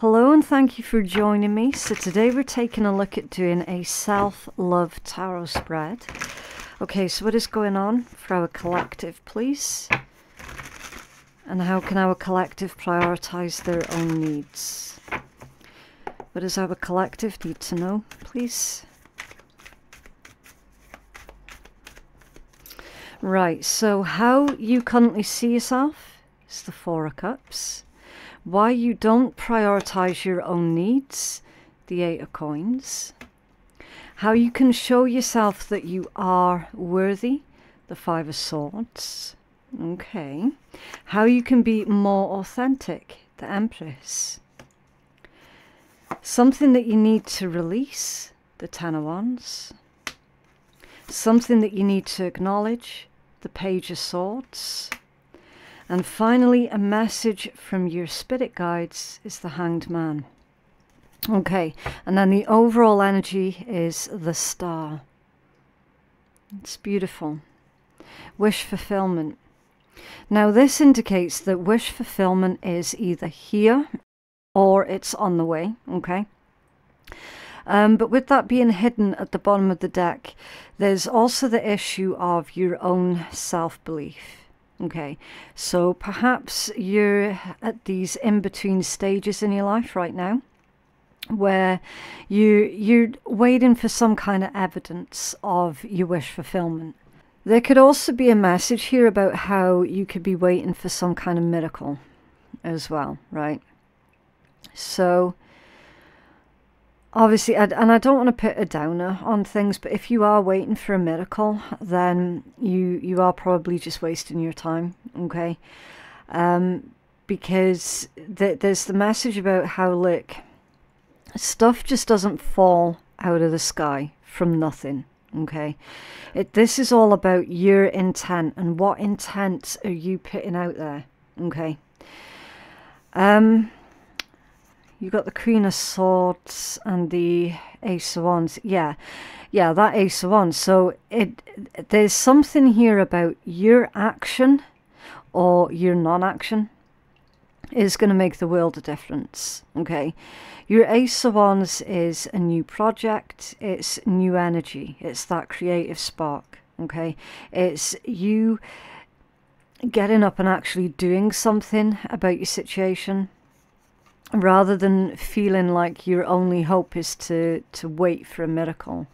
Hello and thank you for joining me. So today we're taking a look at doing a self-love tarot spread. Okay, so what is going on for our collective, please? And how can our collective prioritize their own needs? What does our collective need to know, please? Right, so how you currently see yourself is the Four of Cups. Why you don't prioritize your own needs, the Eight of Coins. How you can show yourself that you are worthy, the Five of Swords. Okay. How you can be more authentic, the Empress. Something that you need to release, the Ten of Wands. Something that you need to acknowledge, the Page of Swords. And finally, a message from your spirit guides is the Hanged Man. Okay, and then the overall energy is the Star. It's beautiful. Wish fulfillment. Now this indicates that wish fulfillment is either here or it's on the way, okay? But with that being hidden at the bottom of the deck, there's also the issue of your own self-belief. Okay, so perhaps you're at these in-between stages in your life right now where you're waiting for some kind of evidence of your wish fulfillment. There could also be a message here about how you could be waiting for some kind of miracle as well, right? So obviously, and I don't want to put a downer on things, but if you are waiting for a miracle, then you are probably just wasting your time, okay? Because there's the message about how, look, stuff just doesn't fall out of the sky from nothing, okay? This is all about your intent and what intent are you putting out there, okay? You got the Queen of Swords and the Ace of Wands. Yeah, that Ace of Wands. So there's something here about your action or your non-action is going to make the world a difference, okay? Your Ace of Wands is a new project. It's new energy. It's that creative spark, okay? It's you getting up and actually doing something about your situation, rather than feeling like your only hope is to wait for a miracle.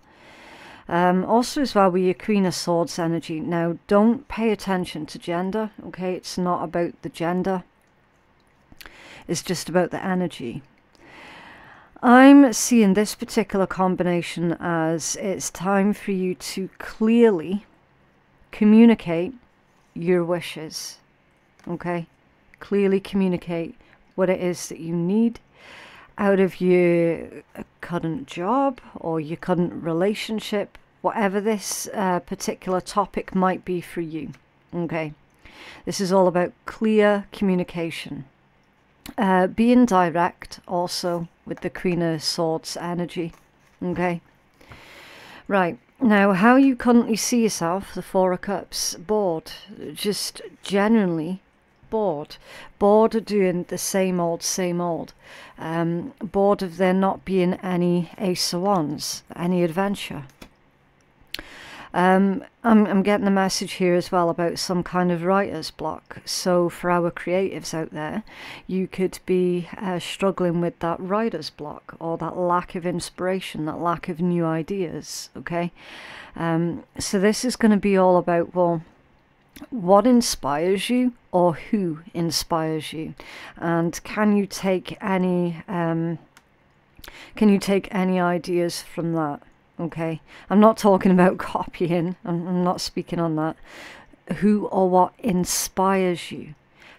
Also as well with your Queen of Swords energy, now don't pay attention to gender, okay? It's not about the gender. It's just about the energy. I'm seeing this particular combination as it's time for you to clearly communicate your wishes, okay? Clearly communicate what it is that you need out of your current job or your current relationship, whatever this particular topic might be for you, okay? This is all about clear communication. Being direct also with the Queen of Swords energy, okay? Right, now how you currently see yourself, the Four of Cups, bored, just genuinely bored of doing the same old, bored of there not being any Ace of Wands, any adventure. I'm getting a message here as well about some kind of writer's block. So for our creatives out there, you could be struggling with that writer's block or that lack of inspiration, that lack of new ideas, okay? So this is going to be all about, well, what inspires you or who inspires you, and can you take any ideas from that? Okay, I'm not talking about copying, I'm not speaking on that. Who or what inspires you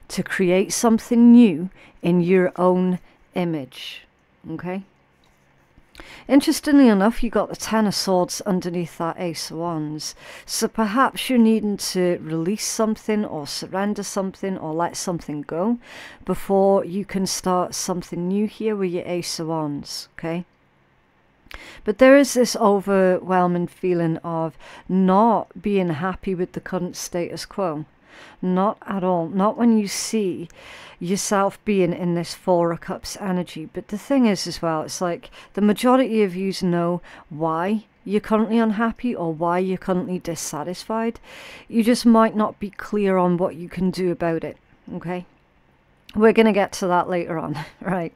to create something new in your own image, okay? Interestingly enough, you got the Ten of Swords underneath that Ace of Wands. So perhaps you're needing to release something or surrender something or let something go before you can start something new here with your Ace of Wands, okay? But there is this overwhelming feeling of not being happy with the current status quo. Not at all. Not when you see yourself being in this Four of Cups energy. But the thing is as well, it's like the majority of you know why you're currently unhappy or why you're currently dissatisfied. You just might not be clear on what you can do about it. Okay? We're going to get to that later on, right?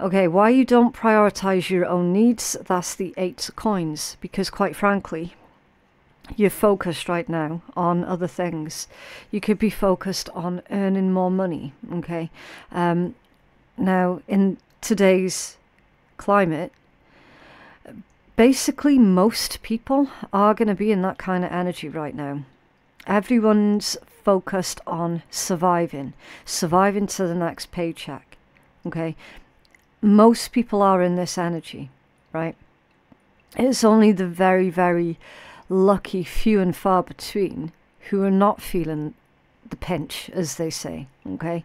Okay, why you don't prioritize your own needs, that's the Eight of Coins. Because quite frankly, you're focused right now on other things. You could be focused on earning more money, okay? Now, in today's climate, basically most people are going to be in that kind of energy right now. Everyone's focused on surviving to the next paycheck, okay? Most people are in this energy, right? It's only the very, very lucky few and far between who are not feeling the pinch, as they say, okay?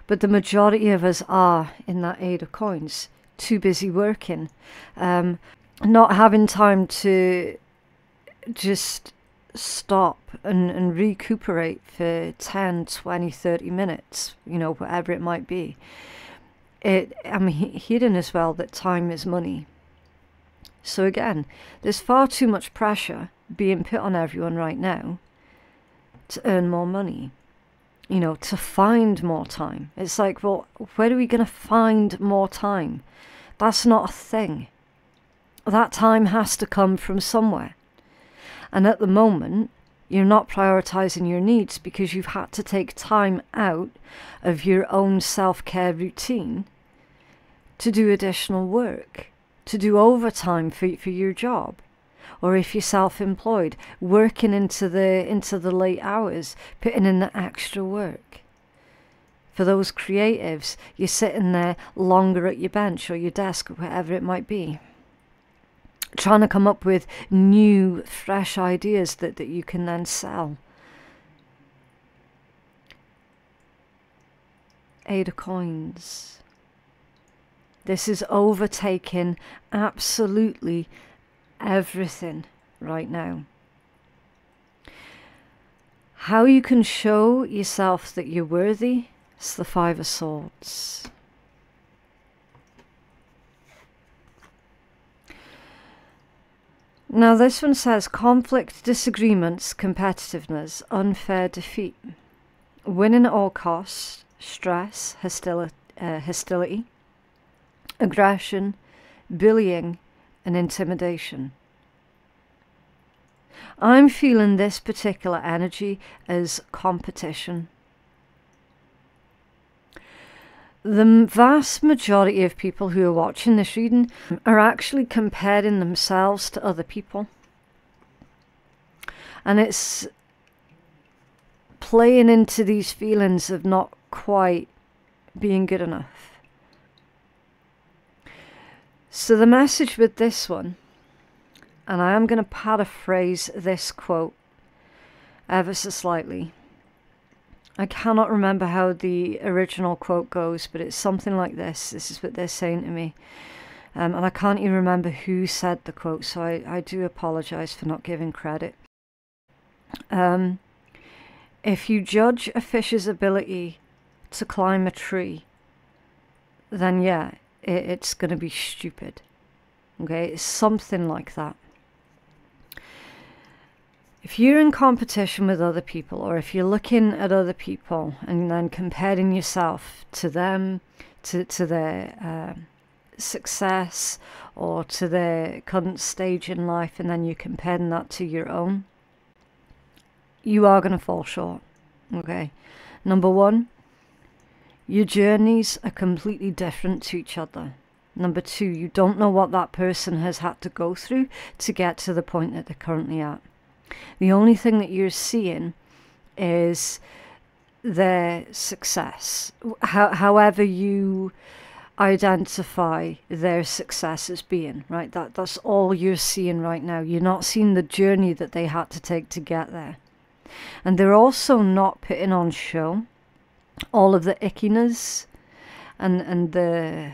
But the majority of us are in that Eight of Coins, too busy working, not having time to just stop and recuperate for 10, 20, 30 minutes, you know, whatever it might be. I'm hearing as well that time is money. So again, there's far too much pressure being put on everyone right now to earn more money, you know, to find more time. It's like, well, where are we going to find more time? That's not a thing. That time has to come from somewhere. And at the moment, you're not prioritizing your needs because you've had to take time out of your own self-care routine to do additional work, to do overtime for your job. Or if you're self-employed, working into the late hours, putting in the extra work. For those creatives, you're sitting there longer at your bench or your desk or whatever it might be, trying to come up with new, fresh ideas that you can then sell. Eight of Coins. This is overtaking absolutely everything right now. How you can show yourself that you're worthy is the Five of Swords. Now this one says conflict, disagreements, competitiveness, unfair defeat, winning at all costs, stress, hostility, aggression, bullying, and intimidation. I'm feeling this particular energy as competition. The vast majority of people who are watching this reading are actually comparing themselves to other people. And it's playing into these feelings of not quite being good enough. So the message with this one, and I am going to paraphrase this quote ever so slightly. I cannot remember how the original quote goes, but it's something like this. This is what they're saying to me. And I can't even remember who said the quote, so I do apologize for not giving credit. If you judge a fish's ability to climb a tree, then yeah, it's going to be stupid. Okay, it's something like that. If you're in competition with other people, or if you're looking at other people and then comparing yourself to them, to their success or to their current stage in life, and then you're comparing that to your own, you are going to fall short. Okay, number one, your journeys are completely different to each other. Number two, you don't know what that person has had to go through to get to the point that they're currently at. The only thing that you're seeing is their success. However you identify their success as being, right? That's all you're seeing right now. You're not seeing the journey that they had to take to get there. And they're also not putting on show all of the ickiness and the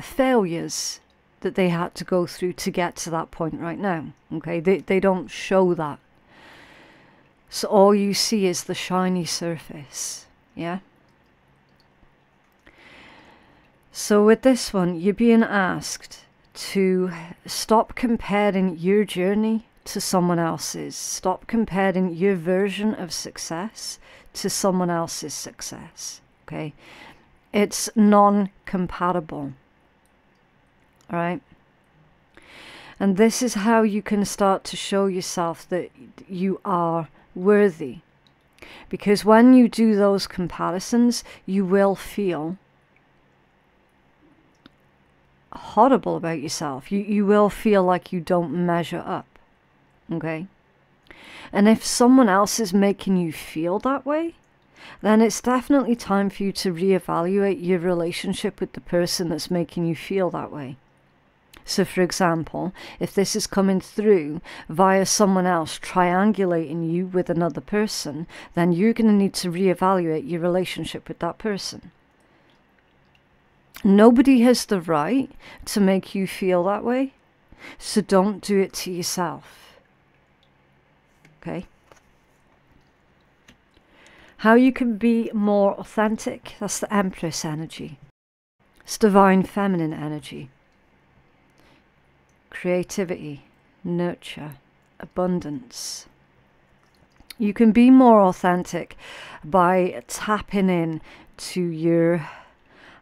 failures that they had to go through to get to that point right now. Okay, they don't show that. So all you see is the shiny surface, yeah? So with this one, you're being asked to stop comparing your journey to someone else's. Stop comparing your version of success to someone else's success, okay? It's non-compatible, all right? And this is how you can start to show yourself that you are worthy. Because when you do those comparisons, you will feel horrible about yourself. You will feel like you don't measure up, okay? And if someone else is making you feel that way, then it's definitely time for you to reevaluate your relationship with the person that's making you feel that way. So for example, if this is coming through via someone else triangulating you with another person, then you're going to need to reevaluate your relationship with that person. Nobody has the right to make you feel that way, so don't do it to yourself. Okay? How you can be more authentic, that's the Empress energy. It's divine feminine energy. Creativity, nurture, abundance. You can be more authentic by tapping in to your,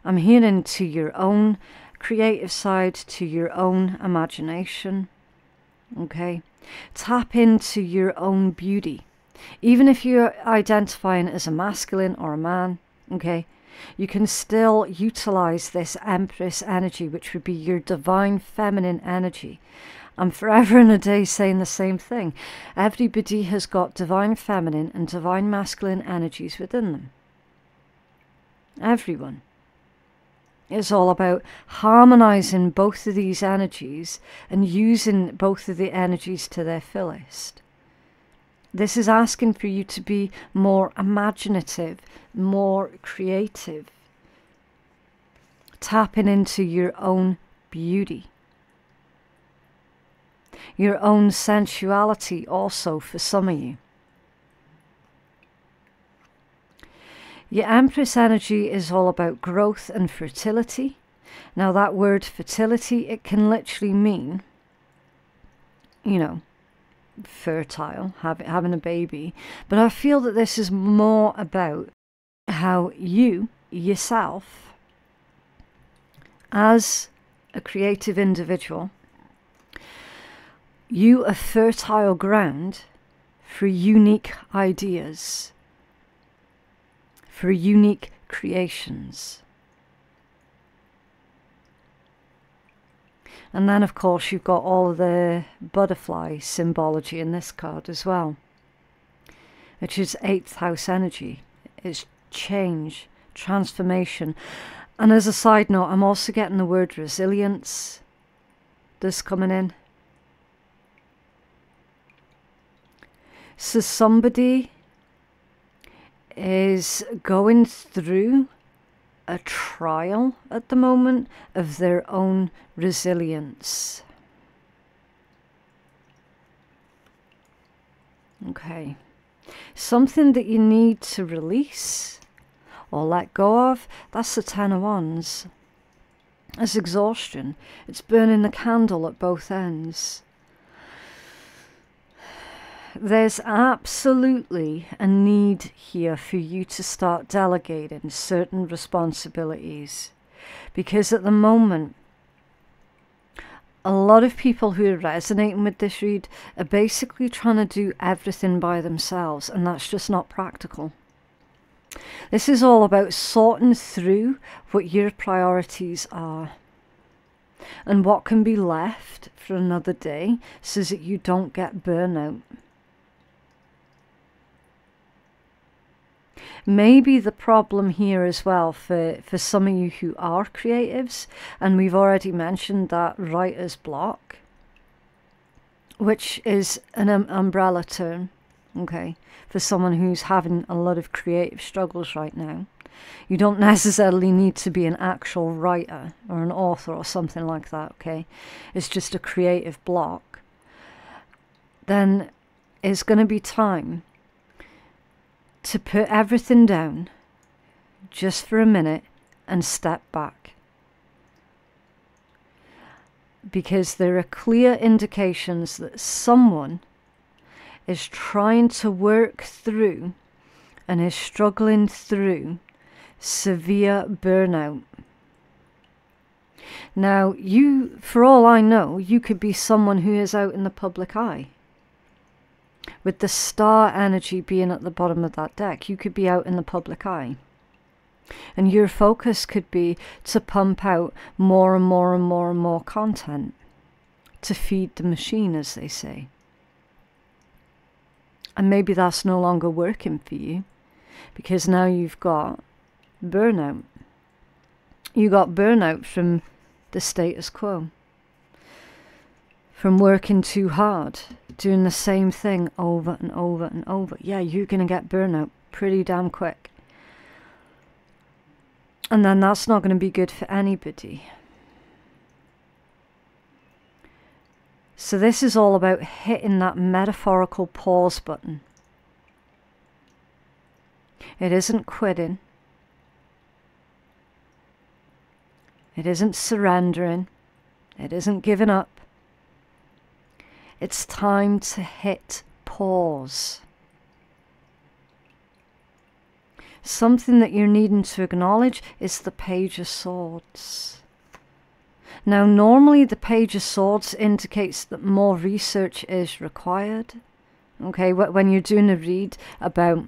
I'm hearing, to your own creative side, to your own imagination, okay? Tap into your own beauty. Even if you're identifying as a masculine or a man, okay? You can still utilize this Empress energy, which would be your divine feminine energy. I'm forever and a day saying the same thing. Everybody has got divine feminine and divine masculine energies within them. Everyone. It's all about harmonizing both of these energies and using both of the energies to their fullest. This is asking for you to be more imaginative, more creative, tapping into your own beauty, your own sensuality also for some of you. Your Empress energy is all about growth and fertility. Now that word fertility, it can literally mean, you know, fertile, having a baby, but I feel that this is more about how you yourself as a creative individual, you are fertile ground for unique ideas, for unique creations. And then, of course, you've got all the butterfly symbology in this card as well, which is 8th house energy. It's change, transformation. And as a side note, I'm also getting the word resilience that's coming in. So somebody is going through a trial at the moment of their own resilience. Okay. Something that you need to release or let go of, that's the 10 of Wands. It's exhaustion. It's burning the candle at both ends. There's absolutely a need here for you to start delegating certain responsibilities, because at the moment a lot of people who are resonating with this read are basically trying to do everything by themselves, and that's just not practical. This is all about sorting through what your priorities are and what can be left for another day so that you don't get burnout. Maybe the problem here as well for some of you who are creatives, and we've already mentioned that writer's block, which is an umbrella term, okay, for someone who's having a lot of creative struggles right now. You don't necessarily need to be an actual writer or an author or something like that, okay? It's just a creative block. Then it's going to be time to put everything down just for a minute and step back. Because there are clear indications that someone is trying to work through and is struggling through severe burnout. Now, you, for all I know, you could be someone who is out in the public eye. With the star energy being at the bottom of that deck, you could be out in the public eye. And your focus could be to pump out more and more and more and more content to feed the machine, as they say. And maybe that's no longer working for you, because now you've got burnout. You got burnout from the status quo, from working too hard, doing the same thing over and over and over. Yeah, you're going to get burnout pretty damn quick. And then that's not going to be good for anybody. So this is all about hitting that metaphorical pause button. It isn't quitting. It isn't surrendering. It isn't giving up. It's time to hit pause. Something that you're needing to acknowledge is the Page of Swords. Now, normally the Page of Swords indicates that more research is required. Okay, when you're doing a read about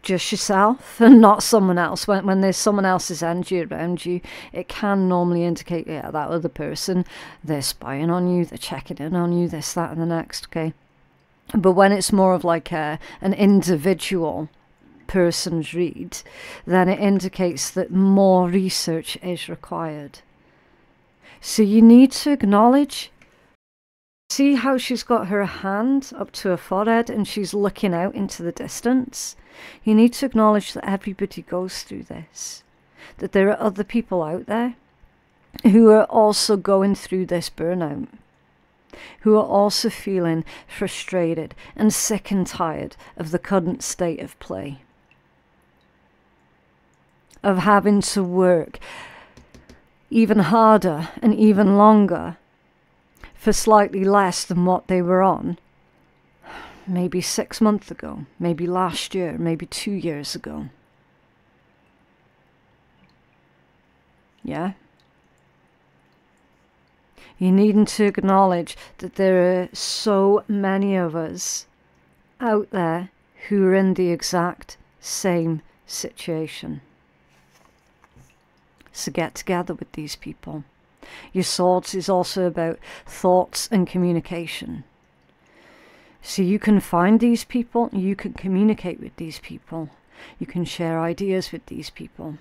just yourself and not someone else, when there's someone else's energy around you, it can normally indicate, yeah, that other person, they're spying on you, they're checking in on you, this, that, and the next, okay? But when it's more of like an individual person's read, then it indicates that more research is required. So you need to acknowledge, see how she's got her hand up to her forehead and she's looking out into the distance? You need to acknowledge that everybody goes through this, that there are other people out there who are also going through this burnout, who are also feeling frustrated and sick and tired of the current state of play, of having to work even harder and even longer for slightly less than what they were on maybe 6 months ago, maybe last year, maybe 2 years ago. Yeah? You needing to acknowledge that there are so many of us out there who are in the exact same situation. So get together with these people. Your Swords is also about thoughts and communication. So you can find these people, you can communicate with these people, you can share ideas with these people.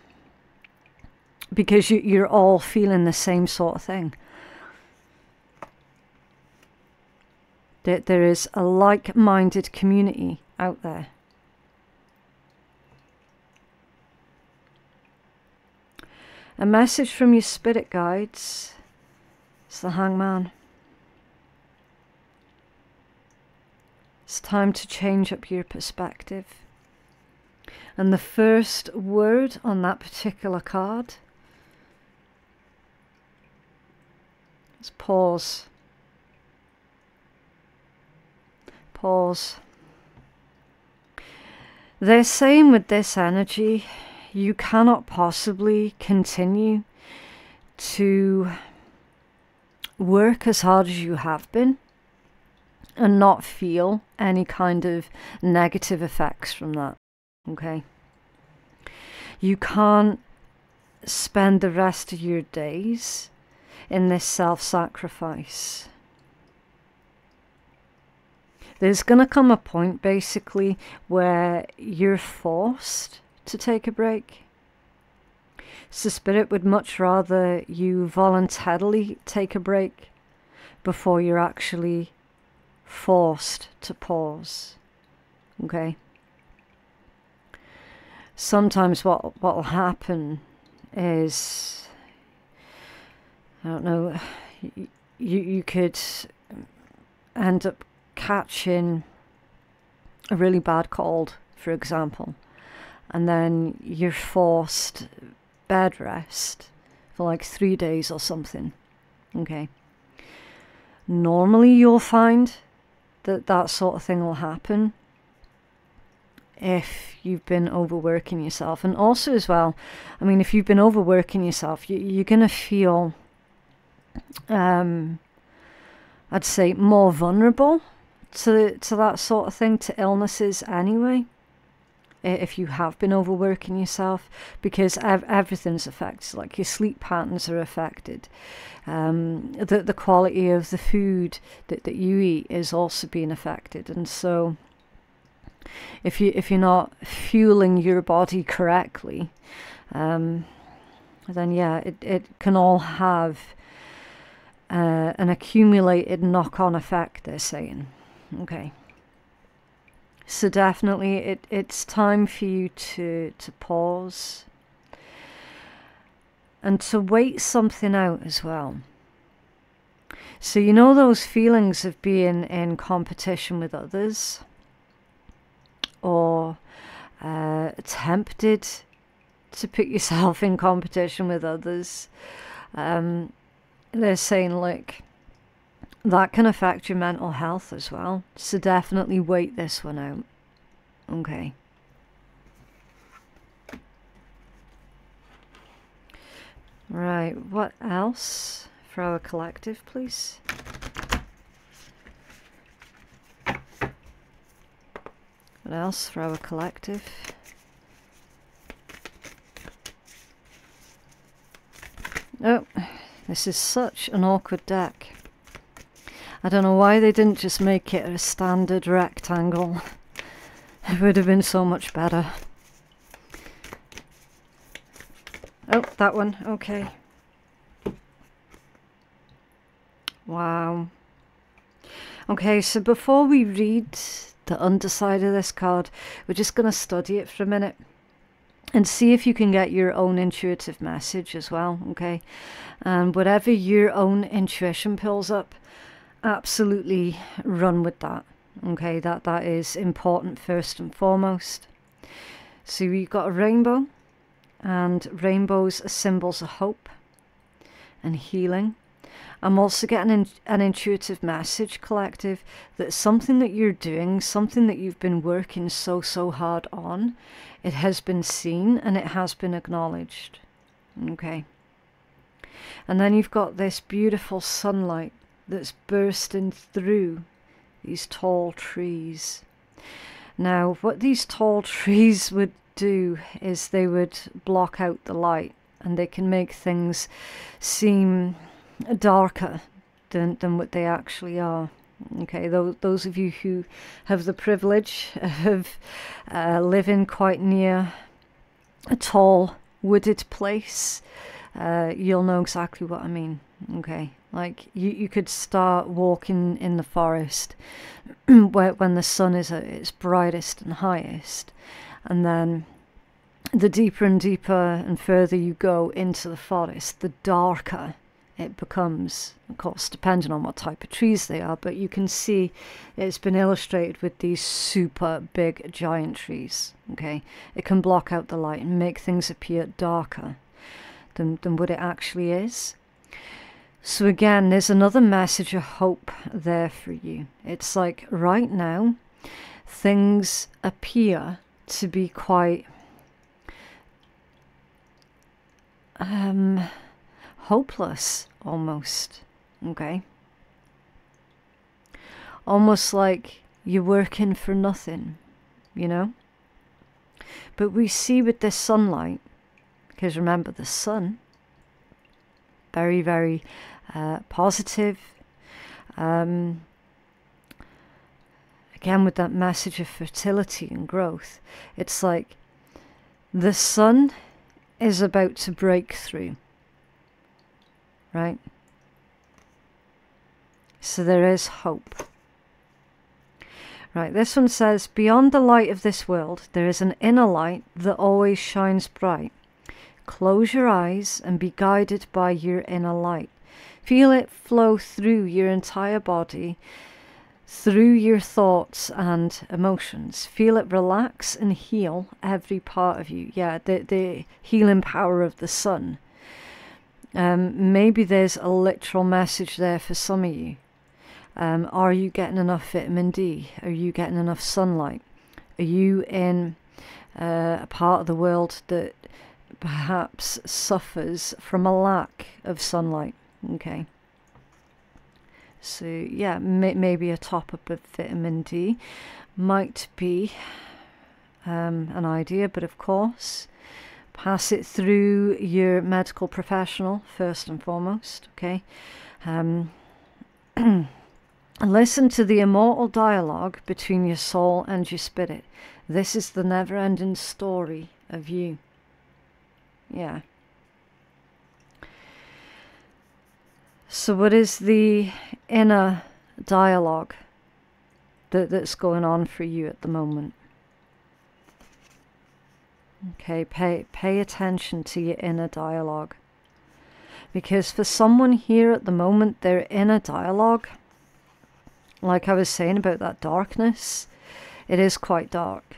Because you're all feeling the same sort of thing. There is a like-minded community out there. A message from your spirit guides. It's the Hangman. It's time to change up your perspective. And the first word on that particular card is pause. Pause. They're saying with this energy, you cannot possibly continue to work as hard as you have been and not feel any kind of negative effects from that, okay? You can't spend the rest of your days in this self-sacrifice. There's going to come a point, basically, where you're forced to take a break. So Spirit would much rather you voluntarily take a break before you're actually forced to pause. Okay? Sometimes what will happen is, I don't know, you could end up catching a really bad cold, for example, and then you're forced bed rest for like 3 days or something, okay? Normally you'll find that that sort of thing will happen if you've been overworking yourself. And also as well, I mean, if you've been overworking yourself, you're going to feel, I'd say, more vulnerable to that sort of thing, to illnesses anyway, if you have been overworking yourself, because everything's affected. Like your sleep patterns are affected. The quality of the food that you eat is also being affected. And so if you're not fueling your body correctly, then yeah, it can all have an accumulated knock-on effect, they're saying. Okay. So definitely it's time for you to pause and to wait something out as well. So you know those feelings of being in competition with others, or tempted to put yourself in competition with others? They're saying, like, that can affect your mental health as well. So definitely wait this one out. Okay. Right, what else for our collective, please? What else for our collective? Oh, this is such an awkward deck. I don't know why they didn't just make it a standard rectangle. It would have been so much better. Oh, that one. Okay. Wow. Okay, so before we read the underside of this card, we're just going to study it for a minute and see if you can get your own intuitive message as well, okay? And whatever your own intuition pulls up, absolutely run with that, okay? That is important first and foremost. So we've got a rainbow, and rainbows are symbols of hope and healing. I'm also getting an intuitive message, collective, that something that you're doing, something that you've been working so hard on, it has been seen and it has been acknowledged. Okay. And then you've got this beautiful sunlight that's bursting through these tall trees. Now, what these tall trees would do is they would block out the light, and they can make things seem darker than what they actually are. Okay, those of you who have the privilege of living quite near a tall wooded place, you'll know exactly what I mean. Okay, like you could start walking in the forest when the sun is at its brightest and highest, and then the deeper and deeper and further you go into the forest, the darker it becomes, of course, depending on what type of trees they are, but you can see it's been illustrated with these super big giant trees. Okay, it can block out the light and make things appear darker than what it actually is. So again, there's another message of hope there for you. It's like right now things appear to be quite hopeless, almost. Okay, almost like you're working for nothing, you know. But we see with this sunlight, because remember the sun, very, very positive. Again, with that message of fertility and growth, it's like the sun is about to break through. Right? So there is hope. Right, this one says, beyond the light of this world, there is an inner light that always shines bright. Close your eyes and be guided by your inner light. Feel it flow through your entire body through your thoughts and emotions. Feel it relax and heal every part of you. Yeah, the healing power of the sun. Maybe there's a literal message there for some of you. Are you getting enough vitamin D? Are you getting enough sunlight? Are you in a part of the world that perhaps suffers from a lack of sunlight? Okay. So yeah, maybe a top-up of vitamin D might be an idea, but of course, pass it through your medical professional first and foremost, okay? And listen to the immortal dialogue between your soul and your spirit. This is the never-ending story of you. Yeah. So what is the inner dialogue that's going on for you at the moment? Okay, pay attention to your inner dialogue. Because for someone here at the moment, their inner dialogue, like I was saying about that darkness, it is quite dark.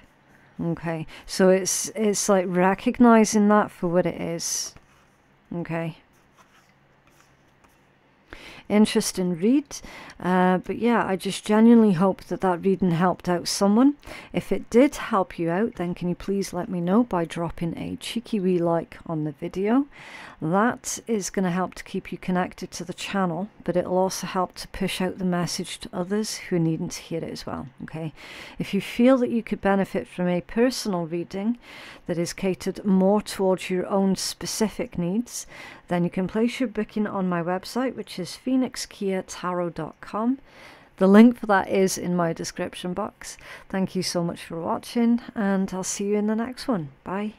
Okay, so it's like recognizing that for what it is. Okay. Interesting read, but yeah, I just genuinely hope that that reading helped out someone. If it did help you out, then can you please let me know by dropping a cheeky wee like on the video. That is going to help to keep you connected to the channel, but it'll also help to push out the message to others who needn't hear it as well. Okay, if you feel that you could benefit from a personal reading that is catered more towards your own specific needs, then you can place your booking on my website, which is phoenixkeiatarot.com. The link for that is in my description box. Thank you so much for watching, and I'll see you in the next one. Bye.